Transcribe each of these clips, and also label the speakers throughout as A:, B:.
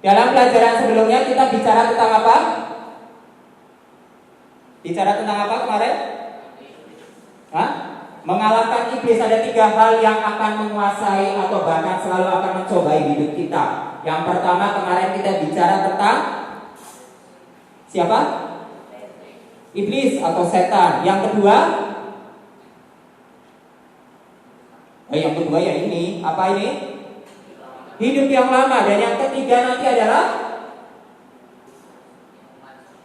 A: Dalam pelajaran sebelumnya kita bicara tentang apa? Bicara tentang apa kemarin? Mengalahkan iblis. Ada 3 hal yang akan menguasai atau bahkan selalu akan mencobai hidup kita. Yang pertama kemarin kita bicara tentang siapa? Iblis atau setan. Yang kedua ya ini. Apa ini? Hidup yang lama. Dan yang ketiga nanti adalah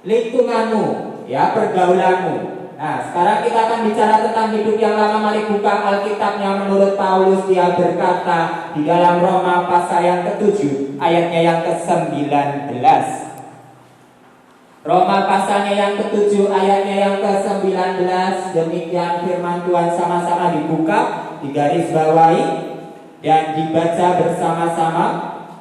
A: lingkunganmu, ya, pergaulanmu. Nah, sekarang kita akan bicara tentang hidup yang lama. Mari buka Alkitabnya menurut Paulus. Dia berkata di dalam Roma pasal yang ke-7 ayatnya yang ke-19. Roma pasalnya yang ke-7 ayatnya yang ke-19. Demikian firman Tuhan, sama-sama dibuka, digarisbawahi dan dibaca bersama-sama.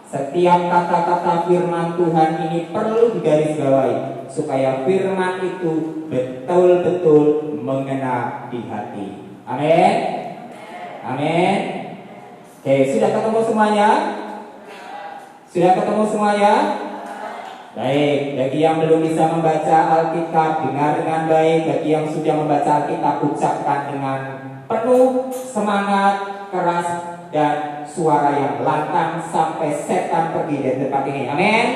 A: Setiap kata-kata firman Tuhan ini perlu digarisbawahi supaya firman itu betul-betul mengena di hati. Amin. Amin. Oke, sudah ketemu semuanya? Sudah ketemu semuanya? Baik, bagi yang belum bisa membaca Alkitab, dengar dengan baik. Bagi yang sudah membaca Alkitab, ucapkan dengan penuh semangat, keras, dan suara yang lantang sampai setan pergi dari tempat ini. Amin.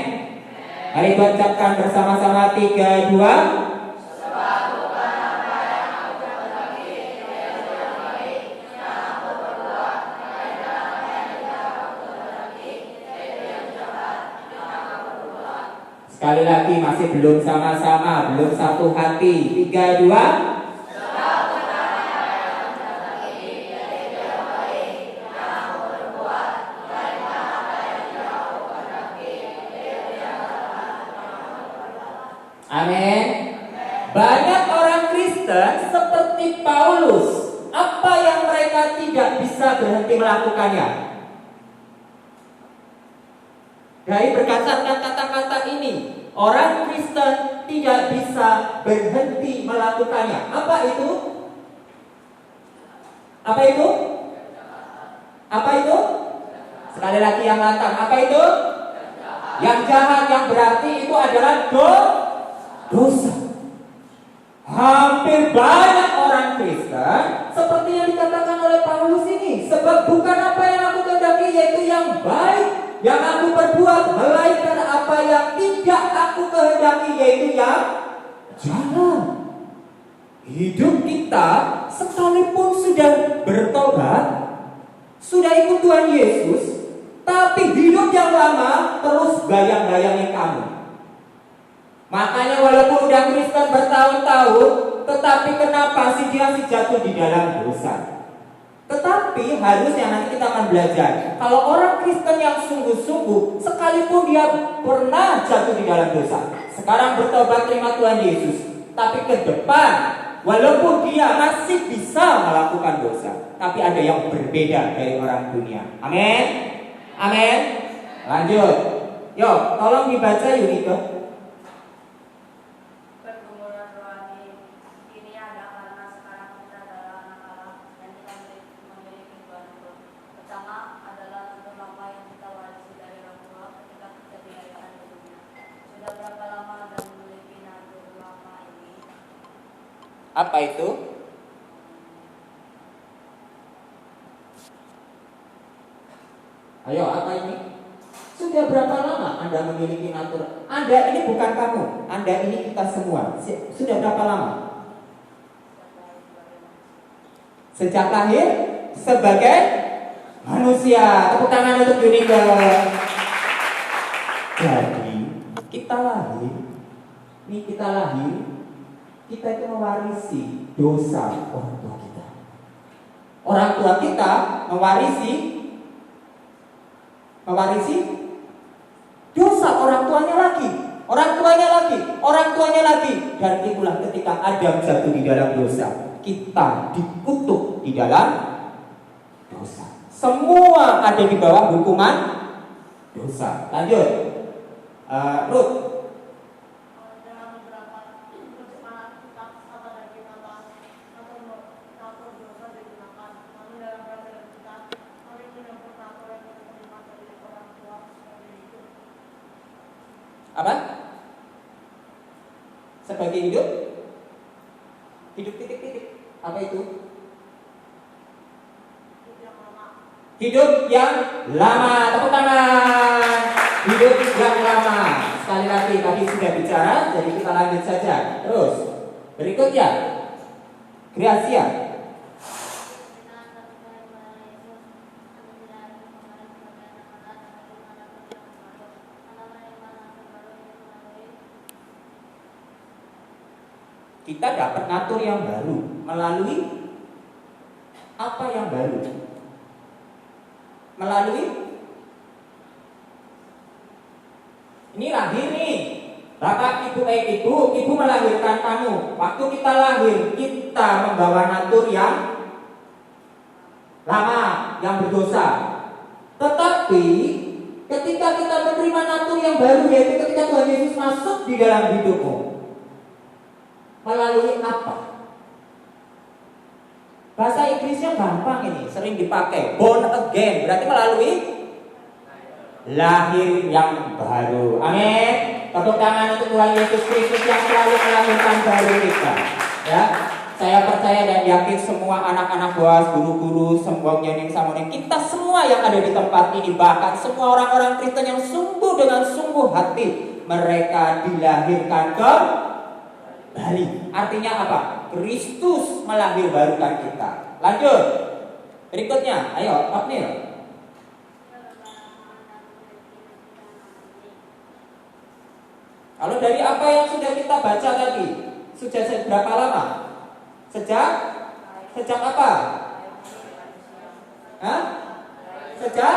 A: Mari ucapkan bersama-sama 3, 2. Sekali lagi, masih belum sama-sama, belum satu hati. 3, 2. Amin. Banyak orang Kristen seperti Paulus. Apa yang mereka tidak bisa berhenti melakukannya? Dari berdasarkan kata-kata ini, orang Kristen tidak bisa berhenti melakukannya. Apa itu? Apa itu? Apa itu? Sekali lagi yang lantang. Apa itu? Yang jahat, yang berarti itu adalah dosa. Hampir banyak orang Kristen seperti yang dikatakan oleh Paulus ini. Sebab bukan apa yang aku kehendaki, yaitu yang baik yang aku perbuat, melainkan apa yang tidak aku kehendaki, yaitu yang jahat. Hidup kita sekalipun sudah bertobat, sudah ikut Tuhan Yesus, tapi hidup yang lama terus bayang-bayangin kamu. Makanya walaupun udah Kristen bertahun-tahun, tetapi kenapa sih dia jatuh di dalam dosa? Tetapi harusnya nanti kita akan belajar, kalau orang Kristen yang sungguh-sungguh, sekalipun dia pernah jatuh di dalam dosa, sekarang bertobat terima Tuhan Yesus, tapi ke depan walaupun dia masih bisa melakukan dosa, tapi ada yang berbeda dari orang dunia. Amin. Amin. Lanjut. Yuk, tolong dibaca Yunike. Apa itu? Ayo, apa ini? Sudah berapa lama Anda memiliki natur? Anda ini bukan kamu, Anda ini kita semua. Sudah berapa lama? Sejak lahir sebagai manusia. Tepuk tangan untuk Yunike. Jadi kita lahir, kita itu mewarisi dosa orang tua kita. Orang tua kita mewarisi dosa orang tuanya lagi, dan itulah ketika Adam jatuh di dalam dosa, kita dikutuk di dalam dosa. Semua ada di bawah hukuman dosa. Lanjut, Ruth. Apa? Sebagai hidup? Hidup titik-titik. Apa itu? Hidup yang lama. Tepuk tangan. Hidup yang lama. Sekali lagi tadi sudah bicara, jadi kita lanjut saja. Terus berikutnya, Gracia. Kita dapat natur yang baru melalui apa yang baru? Melalui ini lahir nih. Bapak ibu melahirkan kamu. Waktu kita lahir, kita membawa natur yang lama, yang berdosa. Tetapi ketika kita menerima natur yang baru, yaitu ketika Tuhan Yesus masuk di dalam hidupmu, melalui apa? Bahasa Inggrisnya gampang ini, sering dipakai. Born again, berarti melalui lahir yang baru. Amin. Tepuk tangan untuk Tuhan Yesus Kristus yang selalu melahirkan baru kita. Ya, saya percaya dan yakin semua anak-anak boas, guru-guru, semua nyoning samoning, kita semua yang ada di tempat ini, bahkan semua orang-orang Kristen yang sungguh dengan sungguh hati, mereka dilahirkan kembali. Artinya apa? Kristus melahir barukan kita. Lanjut. Berikutnya, ayo, Abnil. Kalau dari apa yang sudah kita baca tadi, sudah berapa lama? Sejak apa? Hah? Sejak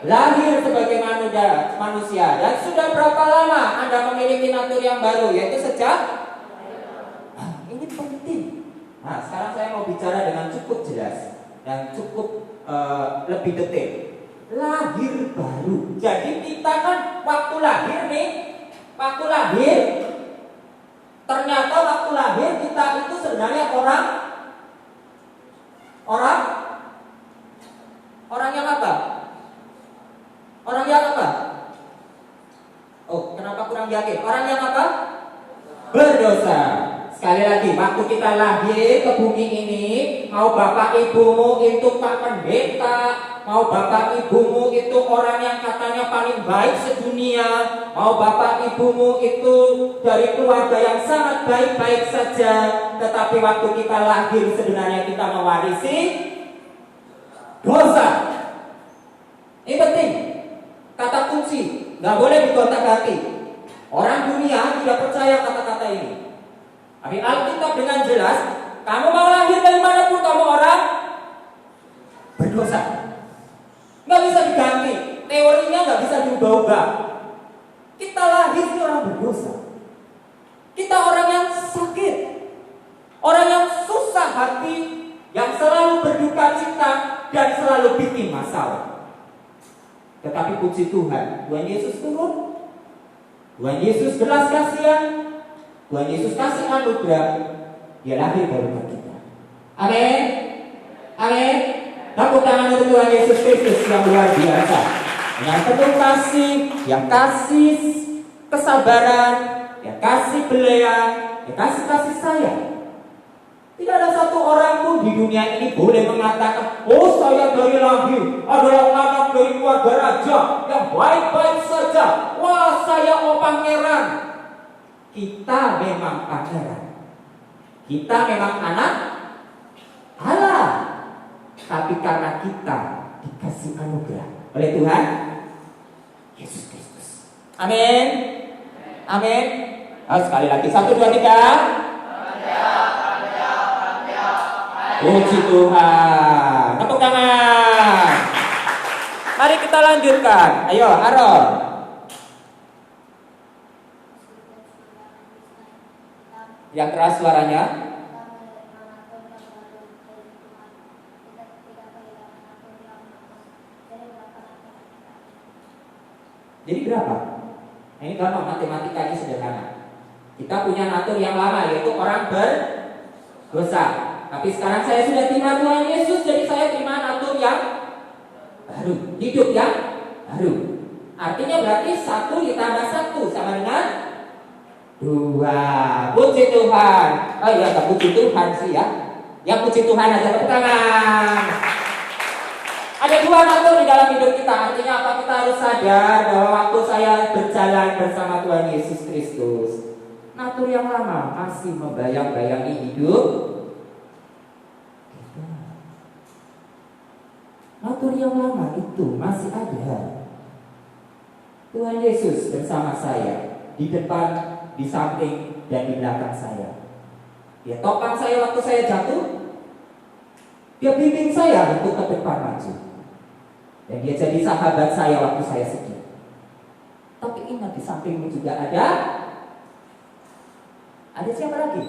A: lahir sebagai manusia. Dan sudah berapa lama Anda memiliki natur yang baru, yaitu sejak? Ini penting. Nah, sekarang saya mau bicara dengan cukup jelas dan cukup lebih detail. Lahir baru. Jadi kita kan waktu lahir nih, ternyata waktu lahir kita itu sebenarnya orang yang apa? Orang yang apa? Oh, kenapa kurang yakin? Orang yang apa? Berdosa. Sekali lagi, waktu kita lahir ke bumi ini, mau bapak ibumu itu Pak Pendeta, mau bapak ibumu itu orang yang katanya paling baik sedunia, mau bapak ibumu itu dari keluarga yang sangat baik-baik saja, tetapi waktu kita lahir sebenarnya kita mewarisi dosa. Ini penting. Kata kunci, nggak boleh digonta-ganti. Orang dunia tidak percaya kata-kata ini. Tapi Alkitab dengan jelas, kamu mau lahir dari manapun kamu orang berdosa. Nggak bisa diganti, teorinya nggak bisa diubah-ubah. Kita lahir ini orang berdosa. Kita orang yang sakit, orang yang susah hati, yang selalu berduka cita dan selalu bikin masalah. Tetapi puji Tuhan, Tuhan Yesus turun, Tuhan Yesus belas kasihan, Tuhan Yesus kasih anugerah, Dia lahir baru kita. Amin. Amin. Tepuk tangan untuk Tuhan Yesus Kristus yang luar biasa, yang penuh kasih, yang kasih kesabaran, yang kasih belayan, yang kasih sayang. Tidak ada satu orang pun di dunia ini boleh mengatakan, oh saya dari lahir adalah anak dari keluarga raja yang baik-baik saja. Wah saya pangeran. Kita memang pangeran. Kita memang anak Allah. Tapi karena kita dikasih anugerah oleh Tuhan Yesus Kristus. Amin. Amin. Oh, sekali lagi 1, 2, 3. Puji Tuhan. Tepuk tangan. Mari kita lanjutkan. Ayo, Aaron. Yang keras suaranya. Jadi berapa? Nah, ini gampang, matematikanya sederhana. Kita punya natur yang lama, yaitu orang berdosa. Tapi sekarang saya sudah terima Tuhan Yesus, jadi saya terima natur yang baru, hidup yang baru. Artinya berarti 1 ditambah 1 sama dengan 2. Puji Tuhan. Oh iya, tak puji Tuhan sih ya. Yang puji Tuhan aja, tepuk tangan. Ada 2 natur di dalam hidup kita. Artinya apa? Kita harus sadar bahwa waktu saya berjalan bersama Tuhan Yesus Kristus, natur yang lama masih membayang-bayangi hidup kita. Natur yang lama itu masih ada. Tuhan Yesus bersama saya, di depan, di samping, dan di belakang saya. Dia topang saya waktu saya jatuh. Dia bimbing saya untuk ke depan maju. Dan dia jadi sahabat saya waktu saya sedih. Tapi ingat, di sampingmu juga ada siapa lagi?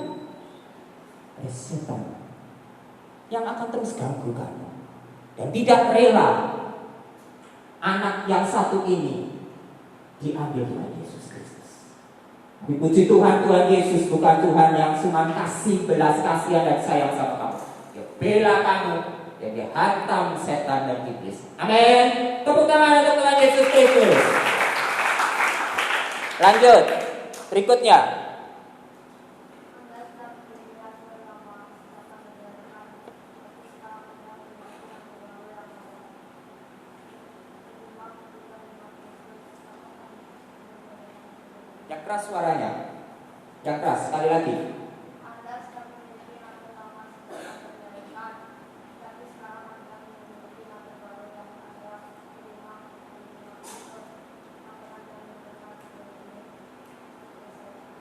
A: Ada setan yang akan terus ganggu kamu dan tidak rela anak yang satu ini diambil Tuhan Yesus Kristus. Dipuji Tuhan, Tuhan Yesus bukan Tuhan yang cuma kasih belas kasihan dan sayang sama kamu. Dia bela kamu dan dia hantam setan dan iblis. Amin. Tepuk tangan untuk Tuhan Yesus Kristus. Lanjut. Berikutnya. Yang keras suaranya. Yang keras, sekali lagi.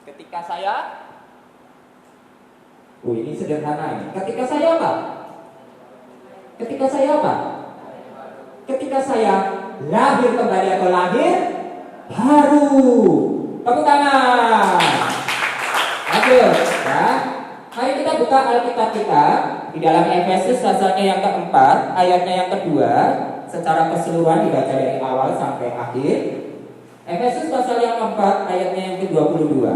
A: Ketika saya ini sederhana ini. Ketika saya apa? Ketika saya apa? Ketika saya lahir kembali atau lahir baru. Tepuk tangan. Lanjut ya. Mari kita buka Alkitab kita di dalam Efesus pasalnya yang keempat, ayatnya yang kedua. Secara keseluruhan dibaca dari awal sampai akhir. Efesus pasal yang keempat, ayatnya yang ke-22.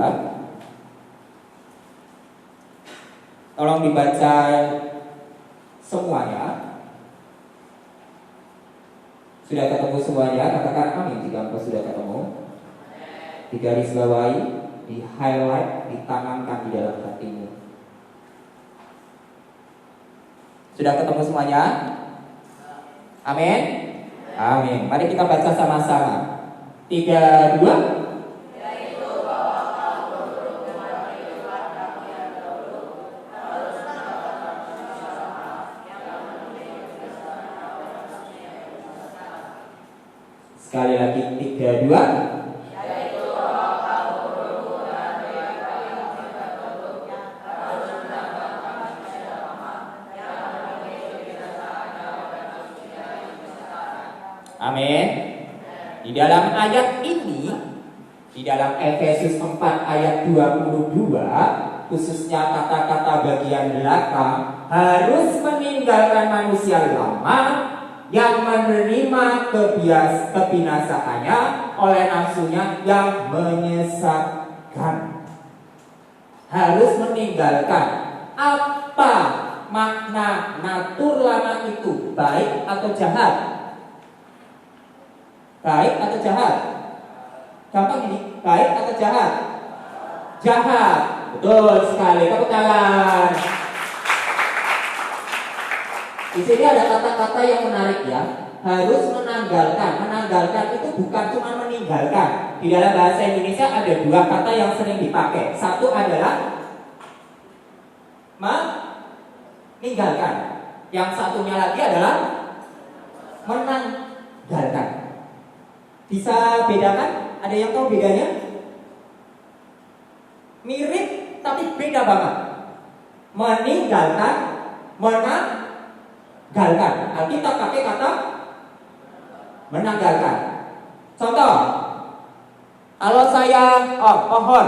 A: Tolong dibaca semuanya. Sudah ketemu semuanya? Katakan amin jika engkau sudah ketemu. Digaris bawahi, di highlight, ditanamkan di dalam hatimu. Sudah ketemu semuanya? Amin. Amin. Mari kita baca sama-sama. 3, 2. Sekali lagi 3, 2. Amin. Di dalam ayat ini, di dalam Efesus 4 ayat 22, khususnya kata-kata bagian belakang, harus meninggalkan manusia lama yang menerima kebinasaannya oleh nafsunya yang menyesatkan. Harus meninggalkan. Apa makna natur lama itu? Baik atau jahat? Baik atau jahat? Gampang ini, baik atau jahat? Jahat. Betul sekali, tepuk tangan. Di sini ada kata-kata yang menarik ya. Harus menanggalkan. Menanggalkan itu bukan cuma meninggalkan. Di dalam bahasa Indonesia ada 2 kata yang sering dipakai. Satu adalah meninggalkan. Yang satunya lagi adalah menanggalkan. Bisa bedakan? Ada yang tahu bedanya? Mirip tapi beda banget. Meninggalkan, menanggalkan. Alkitab pakai kata menanggalkan. Contoh, kalau saya pohon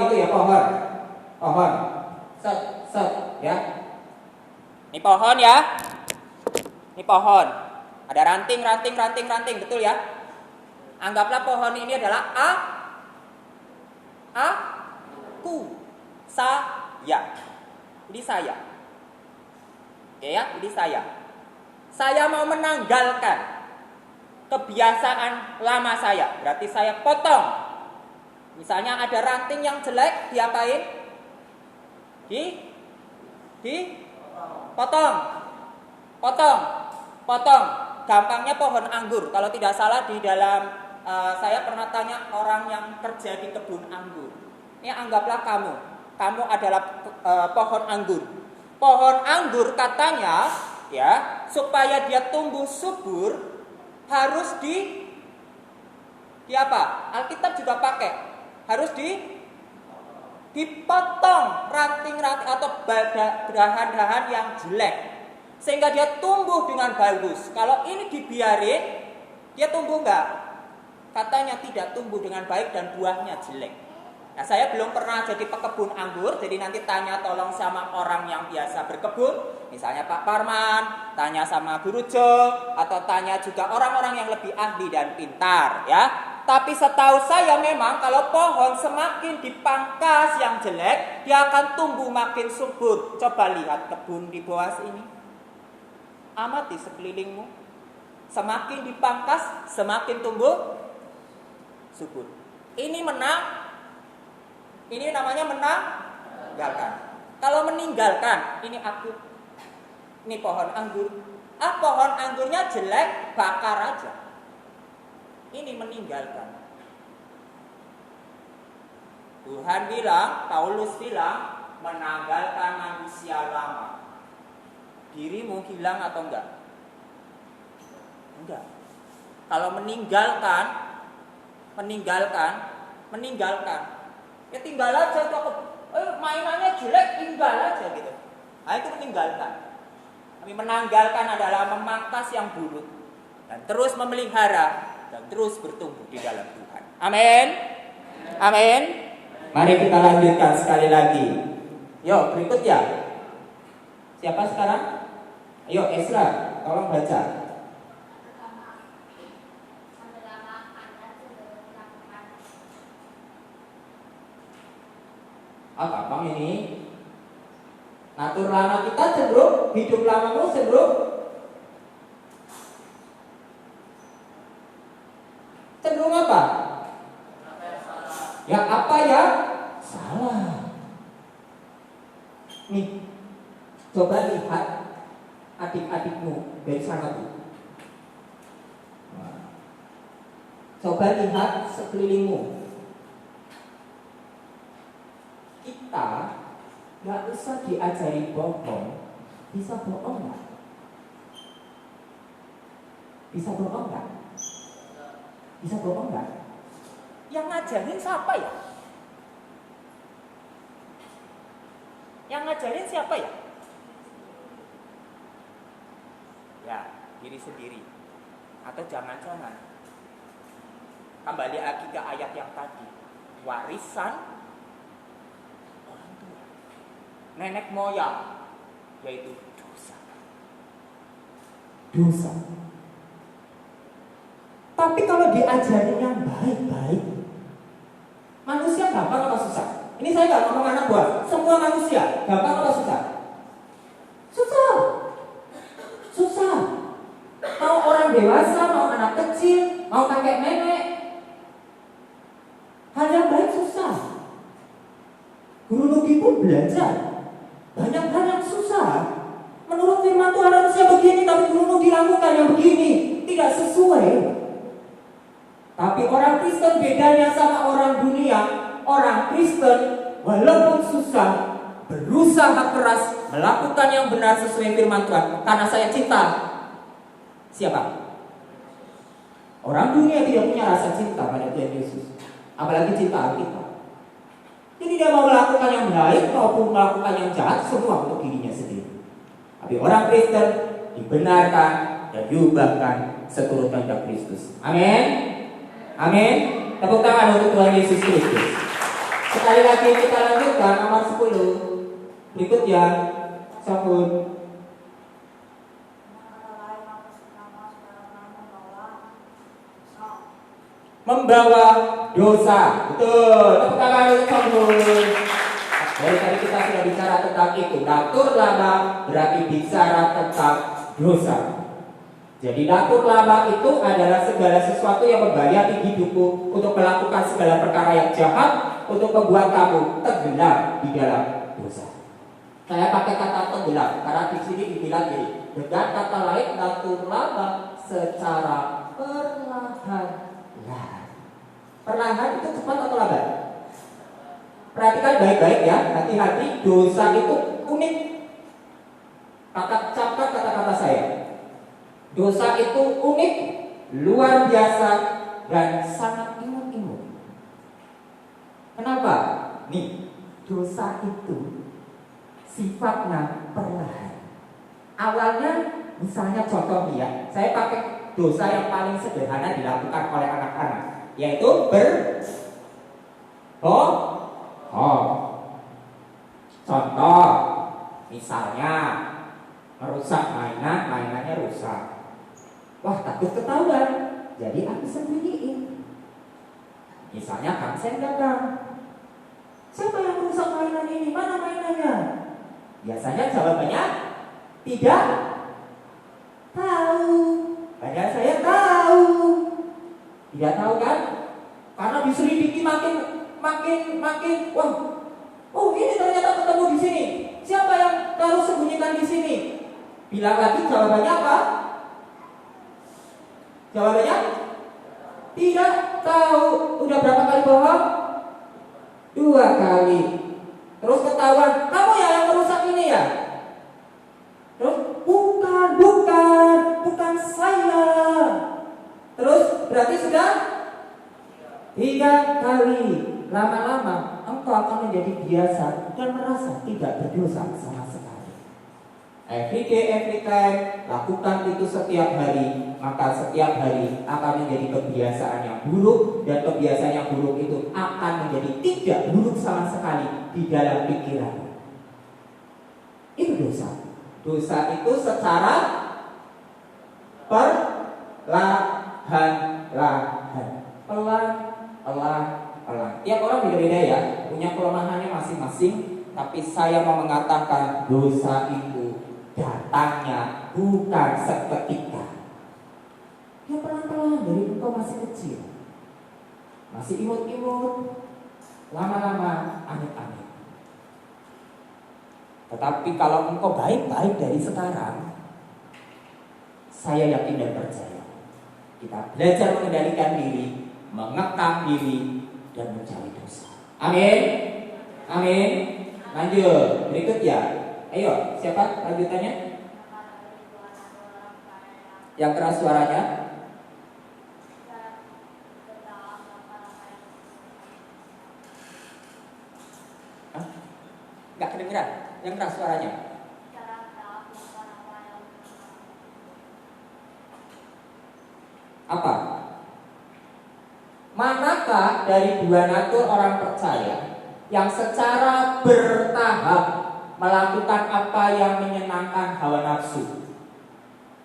A: itu ya, pohon, set ya. Ini pohon ya, ini pohon. Ada ranting, betul ya? Anggaplah pohon ini adalah aku, saya. Ini saya. Oke ya, ini saya. Saya mau menanggalkan.
B: kebiasaan lama saya. Berarti saya potong. Misalnya ada ranting yang jelek, diapain? Potong. Potong. Gampangnya pohon anggur. Kalau tidak salah di dalam saya pernah tanya orang yang kerja di kebun anggur. Ini anggaplah kamu adalah pohon anggur. Pohon anggur katanya ya, supaya dia tumbuh subur harus di apa? Alkitab juga pakai. Harus dipotong ranting-ranting atau dahan-dahan yang jelek sehingga dia tumbuh dengan bagus. Kalau ini dibiarin, dia tumbuh enggak? Katanya tidak tumbuh dengan baik dan buahnya jelek. Nah, saya belum pernah jadi pekebun anggur, jadi nanti tanya tolong sama orang yang biasa berkebun, misalnya Pak Parman, tanya sama Guru Jo, atau tanya juga orang-orang yang lebih ahli dan pintar, ya. Tapi setahu saya memang kalau pohon semakin dipangkas yang jelek, dia akan tumbuh makin subur. Coba lihat kebun di bawah sini. Amati sekelilingmu. Semakin dipangkas, semakin tumbuh subur. Ini namanya meninggalkan. Kalau meninggalkan, ini pohon anggur. Pohon anggurnya jelek, bakar aja. Ini meninggalkan. Tuhan bilang, Paulus bilang, menanggalkan manusia lama. Dirimu hilang atau enggak? Enggak. Kalau meninggalkan, ya tinggal aja. Mainannya jelek, tinggal aja gitu. Nah, itu meninggalkan. Tapi menanggalkan adalah memangkas yang buruk dan terus memelihara dan terus bertumbuh di dalam Tuhan. Amin. Amin.
A: Mari kita lanjutkan sekali lagi. Yuk, berikut ya. Siapa sekarang? Ayo, Ezra, tolong baca. Gampang ini. Natur lama kita cenderung, hidup lamamu cenderung apa? Ya apa ya? Salah. Nih, coba lihat adik-adikmu dari sana tuh. Coba lihat sekelilingmu. Kita nggak usah diajari bohong, bisa bohong nggak? Bisa bohong nggak? Bisa bohong nggak?
B: Yang ngajarin siapa ya? Yang ngajarin siapa ya? Ya, diri sendiri. Atau jangan-jangan kembali lagi ke ayat yang tadi, warisan orang tua, nenek moyang, yaitu dosa. Tapi kalau diajarin yang baik-baik, manusia gampang atau susah? Ini saya nggak ngomong anak buah, semua manusia gampang atau susah? Susah. Mau orang dewasa, mau anak kecil, mau kakek nenek, hal yang baik susah. Guru Nugi pun belajar banyak hal yang susah. Menurut firman Tuhan harusnya begini, tapi Guru Nugi lakukan yang begini, tidak sesuai. Tapi orang Kristen bedanya sama orang dunia. Orang Kristen walaupun susah, berusaha keras melakukan yang benar sesuai firman Tuhan. Karena saya cinta siapa? Orang dunia tidak punya rasa cinta pada Tuhan Yesus, apalagi cinta kita. Jadi dia mau melakukan yang baik maupun melakukan yang jahat, semua untuk dirinya sendiri. Tapi orang Kristen dibenarkan dan diubahkan seturut kehendak Kristus. Amin. Amin. Tepuk tangan untuk Tuhan Yesus Kristus. Sekali lagi kita lanjutkan nomor 10. Berikutnya, sambut. Membawa dosa. Betul. Tepuk tangan untuk sambut. Dari tadi kita sudah bicara tentang itu. Natur lama berarti bicara tentang dosa.
A: Jadi natur lama itu adalah segala sesuatu yang membayari hidupku untuk melakukan segala perkara yang jahat, untuk membuat kamu tenggelam di dalam dosa. Saya pakai kata tenggelam karena di sini dibilang gini. Dengan kata lain, natur lama secara perlahan. Perlahan itu cepat atau lambat? Perhatikan baik-baik ya, hati-hati, dosa itu unik. Camkan kata-kata saya. Dosa itu unik, luar biasa, dan sangat imut-imut. Kenapa? Nih, dosa itu sifatnya perlahan. Awalnya, misalnya contoh nih ya, saya pakai dosa yang paling sederhana dilakukan oleh anak-anak, yaitu berbohong. Contoh, misalnya merusak mainannya rusak. Wah, takut ketahuan, jadi aku sembunyiin. Misalnya Kang Sen datang, siapa yang merusak mainan ini? Mana mainannya? Biasanya jawabannya tidak tahu. Padahal saya tahu. Tidak tahu kan? Karena diselidiki makin. Wah, oh ini ternyata ketemu di sini. Siapa yang taruh sembunyikan di sini? Bilang lagi jawabannya apa? Jawabannya tidak tahu. Udah berapa kali bohong? 2 kali. Terus ketahuan, kamu ya yang merusak ini ya? Terus bukan saya. Terus berarti sudah 3 kali. Lama-lama engkau akan menjadi biasa dan merasa tidak berdosa sama sekali. Every day, every time, lakukan itu setiap hari, maka setiap hari akan menjadi kebiasaan yang buruk, dan kebiasaan yang buruk itu akan menjadi tidak buruk sama sekali di dalam pikiran. Itu dosa. Dosa itu secara pelan. Tiap orang beda-beda ya, punya kelemahannya masing-masing. Tapi saya mau mengatakan dosa itu datangnya bukan seketika. Ya pelan-pelan dari engkau masih kecil, masih imut-imut, lama-lama amit-amit. Tetapi kalau engkau baik-baik dari sekarang, saya yakin dan percaya, kita belajar mengendalikan diri, mengekang diri, dan mencari dosa. Amin. Amin. Lanjut, berikut ya. Ayo, siapa lanjutannya? Yang keras suaranya. Enggak kedengeran. Yang keras suaranya. Apa? Manakah dari 2 natur orang percaya yang secara bertahap melakukan apa yang menyenangkan hawa nafsu?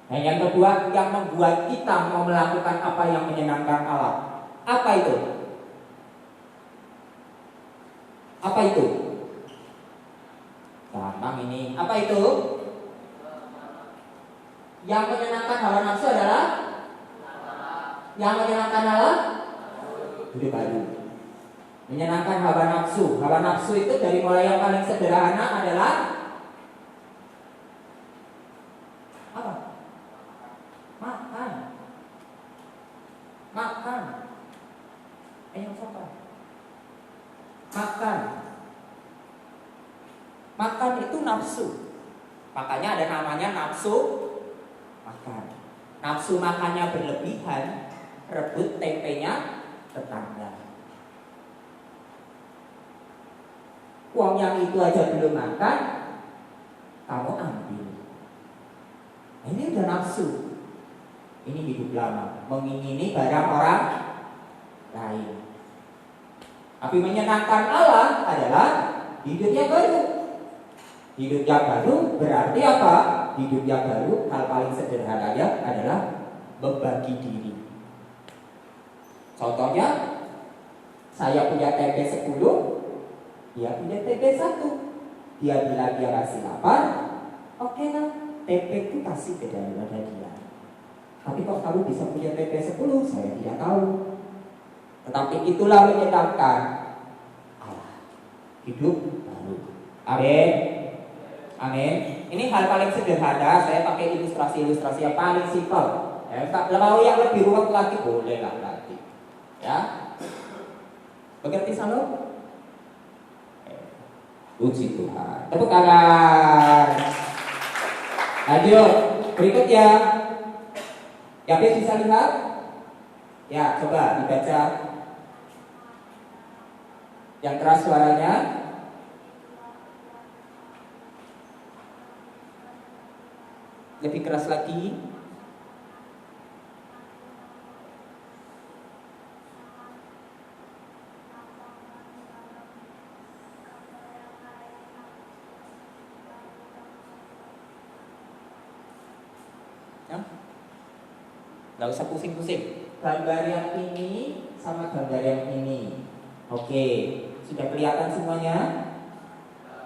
A: Dan yang kedua, yang membuat kita mau melakukan apa yang menyenangkan Allah. Apa itu? Apa itu? Gampang ini. Apa itu? Yang menyenangkan hawa nafsu adalah? Yang menyenangkan Allah? Ide baru. Menyenangkan hawa nafsu. Hawa nafsu itu dari mulai yang paling sederhana adalah apa? Makan. Ayo siapa? Makan itu nafsu. Makanya ada namanya nafsu makan. Nafsu makannya berlebihan, rebut tempenya tetangga. Uang yang itu aja belum makan, kamu ambil. Ini udah nafsu. Ini hidup lama, mengingini barang orang lain. Tapi menyenangkan Allah adalah hidup yang baru. Hidup yang baru berarti apa? Hidup yang baru, hal paling sederhananya adalah membagi diri. Contohnya, saya punya TP 10, dia punya TP 1. Dia bilang dia kasih 8, oke lah, TP itu kasih ke daripada dia. Tapi kok kamu bisa punya PP 10? Saya tidak tahu. Tetapi itulah menyenangkan Allah, hidup baru. Amin. Amin. Ini hal paling sederhana. Saya pakai ilustrasi-ilustrasi yang paling simpel. Kalau yang lebih ruwet lagi boleh lah nanti. Ya. Mengerti Shalom? Puji Tuhan. Tepuk tangan. Lanjut. Berikutnya. Yabes bisa lihat? Ya, coba dibaca. Yang keras suaranya. Lebih keras lagi. Nggak usah pusing-pusing. Gambar yang ini sama gambar yang ini. Oke, sudah kelihatan semuanya?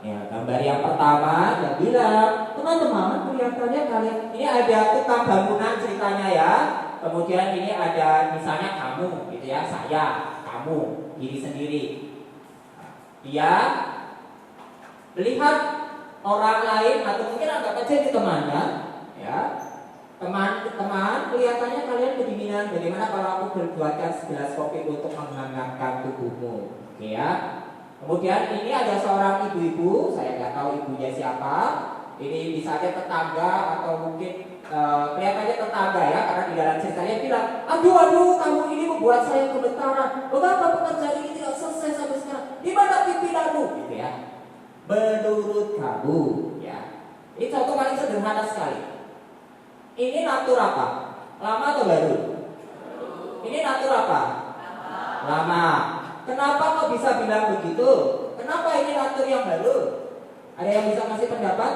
A: Ya, gambar yang pertama yang bilang, teman-teman kelihatannya kalian ini ada tukang bangunan ceritanya ya. Kemudian ini ada misalnya kamu, gitu ya, saya, kamu, diri sendiri. Dia melihat orang lain atau mungkin anggap aja itu temannya, ya. Teman-teman, kelihatannya kalian kedinginan. Bagaimana kalau aku berbuatkan segelas kopi untuk menghangatkan tubuhmu? Oke ya. Kemudian ini ada seorang ibu-ibu, saya nggak tahu ibunya siapa. Ini bisa aja tetangga atau mungkin kelihatannya tetangga ya, karena di dalam ceritanya bilang, aduh, kamu ini membuat saya gemetaran. Mengapa pekerjaan ini tidak selesai sampai sekarang? Di mana pimpinanmu? Gitu ya. Menurut kamu, ya. Ini contoh paling sederhana sekali. Ini natur apa? Lama atau baru? Ini natur apa? Lama. Kenapa kok bisa bilang begitu? Kenapa ini natur yang baru? Ada yang bisa kasih pendapat?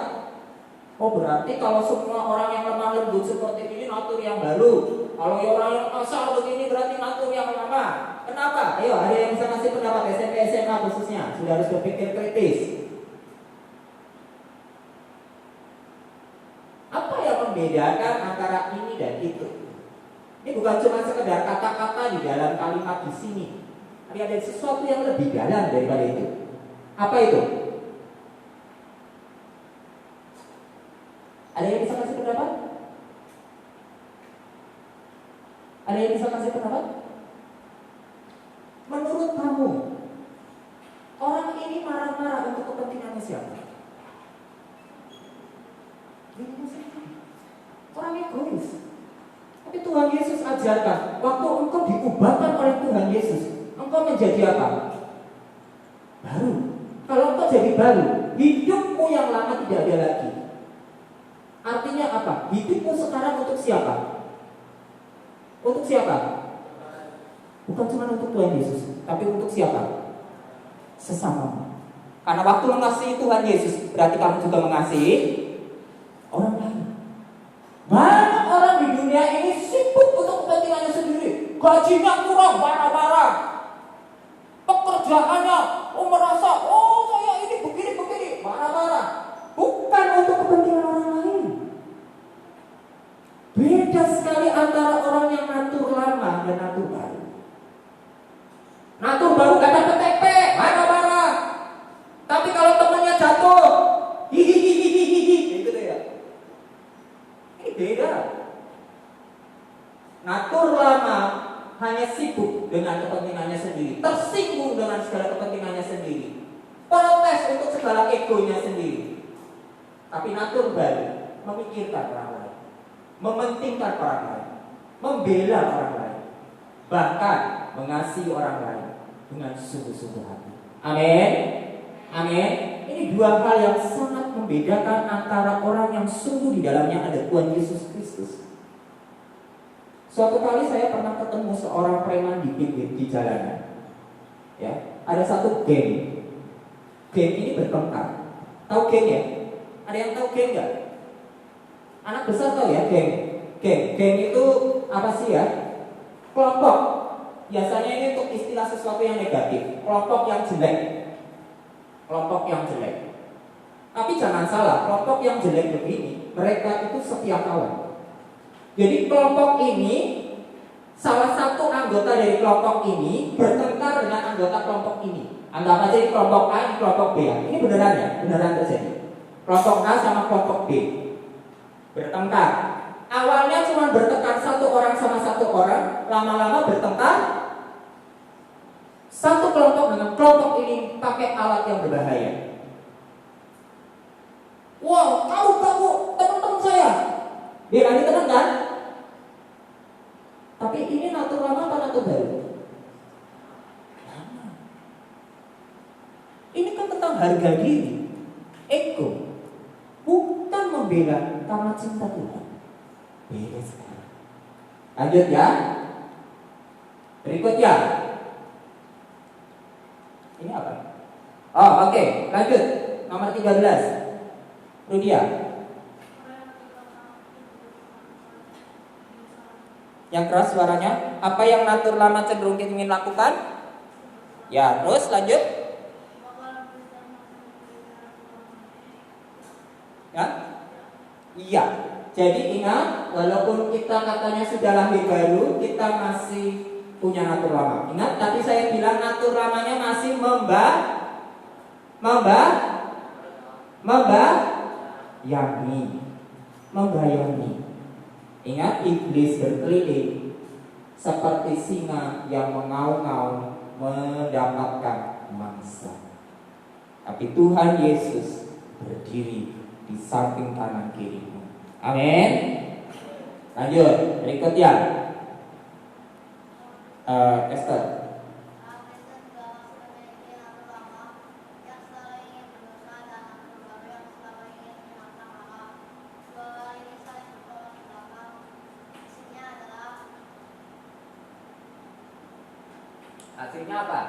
A: Oh, berarti kalau semua orang yang lemah lembut seperti ini natur yang baru. Kalau orang yang kasar begini berarti natur yang lama. Kenapa? Ayo, ada yang bisa kasih pendapat SMP SMA khususnya? Sudah harus berpikir kritis. Apa yang membedakan antara ini dan itu? Ini bukan cuma sekedar kata-kata di dalam kalimat di sini. Tapi ada sesuatu yang lebih dalam daripada itu. Apa itu? Ada yang bisa kasih pendapat? Ada yang bisa kasih pendapat? Menurut kamu, orang ini marah-marah untuk kepentingannya siapa? Orang egois. Tapi Tuhan Yesus ajarkan, waktu engkau diubahkan oleh Tuhan Yesus, engkau menjadi apa? Baru. Kalau engkau jadi baru, hidupmu yang lama tidak ada lagi. Artinya apa? Hidupmu sekarang untuk siapa? Untuk siapa? Bukan cuma untuk Tuhan Yesus, tapi untuk siapa? Sesama. Karena waktu mengasihi Tuhan Yesus, berarti kamu juga mengasihi orang lain. Banyak orang di dunia ini sibuk untuk kepentingannya sendiri. Gajinya kurang, marah-marah. Pekerjaannya, merasa, saya ini begini, marah-marah. Bukan untuk kepentingan orang lain. Beda sekali antara orang yang natur lama dan natur baru. Natur baru kata PTP, marah-marah. Tapi kalau temannya jatuh, hihihihihihi, gitu deh ya. Ini beda. Natur lama hanya sibuk dengan kepentingannya sendiri, tersinggung dengan segala kepentingannya sendiri, protes untuk segala egonya sendiri. Tapi natur baru memikirkan orang lain, mementingkan orang lain, membela orang lain, bahkan mengasihi orang lain dengan sungguh-sungguh hati. Amin. Amin. Ini dua hal yang sangat membedakan antara orang yang sungguh di dalamnya ada Tuhan Yesus Kristus. Suatu kali saya pernah ketemu seorang preman di jalanan. Ya, ada satu geng. Geng ini bertengkar. Tahu geng ya? Ada yang tahu geng nggak? Anak besar tahu ya geng. Geng itu apa sih ya? Kelompok. Biasanya ini untuk istilah sesuatu yang negatif. Kelompok yang jelek. Kelompok yang jelek. Tapi jangan salah, kelompok yang jelek begini, mereka itu setia kawan. Jadi kelompok ini, salah satu anggota dari kelompok ini bertengkar dengan anggota kelompok ini. Anggap aja ini kelompok A, ini kelompok B ya. Ini beneran ya, beneran terjadi. Kelompok A sama kelompok B bertengkar. Awalnya cuma bertengkar satu orang sama satu orang, lama-lama bertengkar. Satu kelompok dengan kelompok ini pakai alat yang berbahaya. Wow, kamu teman-teman saya. Biar ini tenang kan? Tapi ini natur lama apa natur baru? Ini kan tentang harga diri, ego, bukan membela karena cinta Tuhan. Beda sekali. Lanjut ya. Berikutnya. Ini apa? Oh, oke. Lanjut. Nomor 13. Rudia. Yang keras suaranya. Apa yang natur lama cenderung ingin lakukan? Ya, terus lanjut. Ya? Iya. Jadi ingat, walaupun kita katanya sudah lahir baru, kita masih punya natur lama. Ingat, tadi saya bilang natur lamanya masih membayangi. Ingat, iblis berkeliling seperti singa yang mengaum-ngaum mendapatkan mangsa. Tapi Tuhan Yesus berdiri di samping kanan kirimu. Amin. Lanjut, berikutnya. Esther. Hasilnya apa?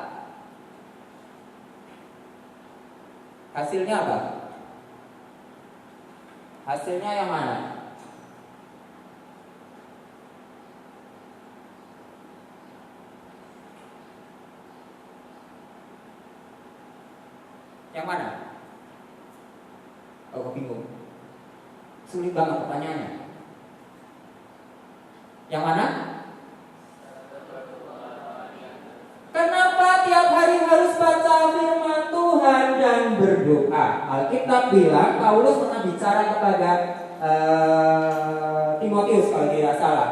A: Hasilnya apa? Hasilnya yang mana? Yang mana? Oh, aku bingung. Sulit banget pertanyaannya. Yang mana? Kenapa tiap hari harus baca firman Tuhan dan berdoa? Alkitab bilang, Paulus pernah bicara kepada Timotius kalau tidak salah.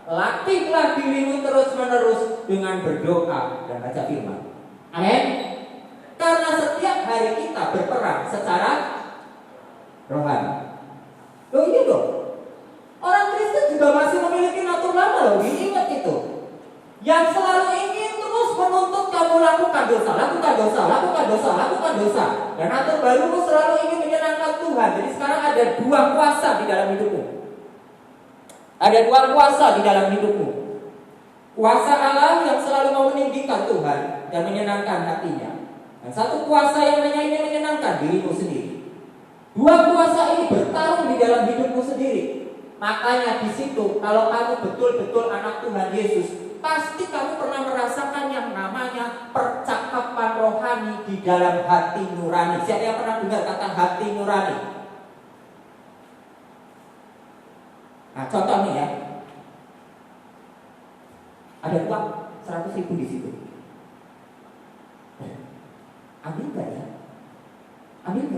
A: Latihlah dirimu terus-menerus dengan berdoa dan baca firman. Amin. Karena setiap hari kita berperang secara rohani. Loh iya dong. Orang Kristen juga masih memiliki natur lama loh. Ingat itu. Yang selalu ingin terus menuntut kamu lakukan dosa. Dan natur barumu selalu ingin menyenangkan Tuhan. Jadi sekarang ada dua kuasa di dalam hidupmu. Ada dua kuasa di dalam hidupmu. Kuasa Allah yang selalu mau meninggikan Tuhan dan menyenangkan hatinya. Dan satu kuasa yang hanya ingin menyenangkan dirimu sendiri. Dua kuasa ini bertarung di dalam hidupmu sendiri. Makanya di situ kalau kamu betul-betul anak Tuhan Yesus, pasti kamu pernah merasakan yang namanya percakapan rohani di dalam hati nurani. Siapa yang pernah dengar kata hati nurani? Nah, contoh nih ya. Ada uang 100.000 di situ. Ambil gak ya? Ambil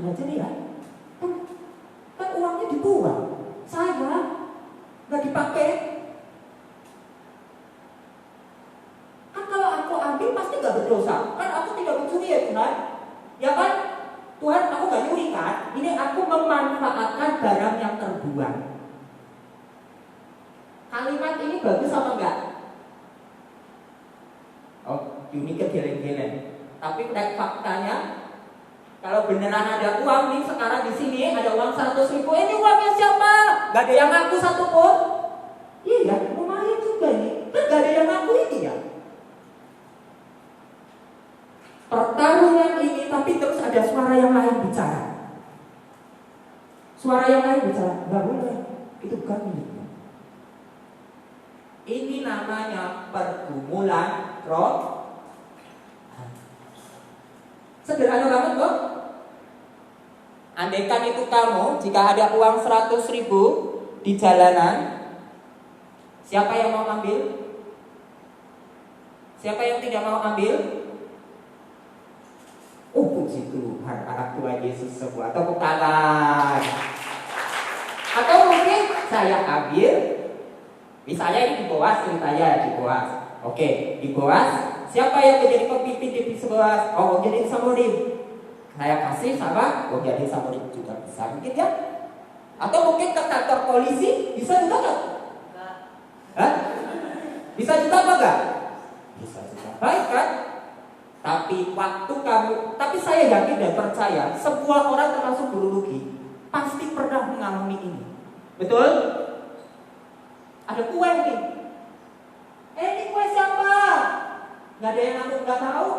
A: aja deh ya. Kan uangnya dibuang. Saya gak dipakai. Kan kalau aku ambil pasti gak berdosa. Kan aku tidak mencuri ya Tuhan. Ya kan? Tuhan, aku gak nyuri kan? Ini aku memanfaatkan barang yang terbuang. Kalimat ini bagus apa enggak? Oh, uniknya geleng-geleng. Tapi faktanya, kalau beneran ada uang nih sekarang di sini ada uang 100.000, ini uangnya siapa? Gak ada yang ngaku satupun. Iya, lumayan juga nih. Kan gak ada yang ngaku ini ya. Pertarungan ini, tapi terus ada suara yang lain bicara. Suara yang lain bicara, gak boleh. Itu bukan milikmu. Ini namanya pergumulan roh. Sederhana banget kok. Andaikan itu kamu, jika ada uang 100.000, di jalanan. Siapa yang mau ambil? Siapa yang tidak mau ambil? Oh, puji Tuhan, anak Tuhan Yesus semua. Tepuk tangan. Atau mungkin saya ambil, misalnya ini di Boas ceritanya, di Boas. Oke, di Boas, siapa yang menjadi pemimpin di Boas? Oh, jadi Samurim. Saya kasih sama, oh jadi Samurim juga bisa mungkin ya. Atau mungkin ke kantor polisi, bisa juga nggak? Hah? Bisa juga apa enggak? Bisa juga. Baik kan? Tapi waktu kamu, tapi saya yakin dan percaya semua orang termasuk guru Lugi pasti pernah mengalami ini. Betul? Ada kue nih. Ini kue siapa? Gak ada yang aku nggak tahu.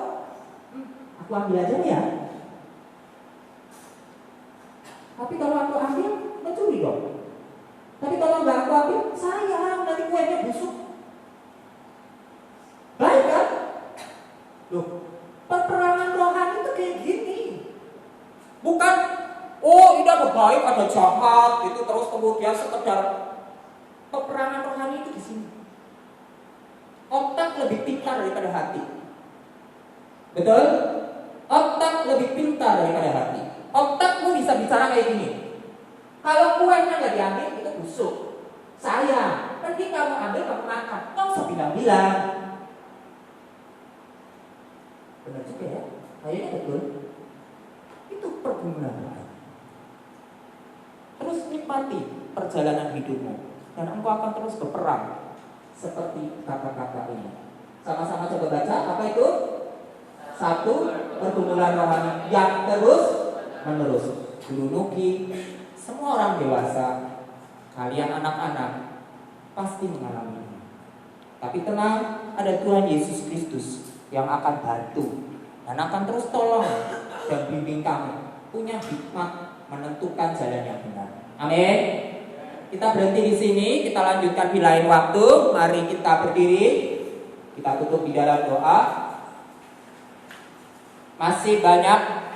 A: Aku ambil aja ya. Tapi kalau aku ambil, mencuri dong. Tapi kalau nggak aku ambil, sayang nanti kuenya busuk. Baik kan? Loh, peperangan rohani itu kayak gini. Bukan, oh ini ada baik, ada jahat, itu terus kemudian sekedar. Peperangan rohani itu di sini. Otak lebih pintar daripada hati. Betul? Otak lebih pintar daripada hati. Otakmu bisa bicara kayak gini. Kalau kuenya nggak diambil, itu busuk. Sayang, nanti kamu ambil, kamu makan. Nggak usah bilang-bilang. Benar juga ya, kayaknya betul. Itu pergumulan. Terus nikmati perjalanan hidupmu, dan engkau akan terus berperang seperti kata-kata ini. Sama-sama coba baca, apa itu? 1, pergumulan rohani yang terus menerus. Guru Nuki, semua orang dewasa, kalian anak-anak pasti mengalami ini. Tapi tenang, ada Tuhan Yesus Kristus yang akan bantu dan akan terus tolong dan bimbing kamu, punya hikmat menentukan jalan yang benar. Amin. Kita berhenti di sini, kita lanjutkan di lain waktu. Mari kita berdiri, kita tutup di dalam doa. Masih banyak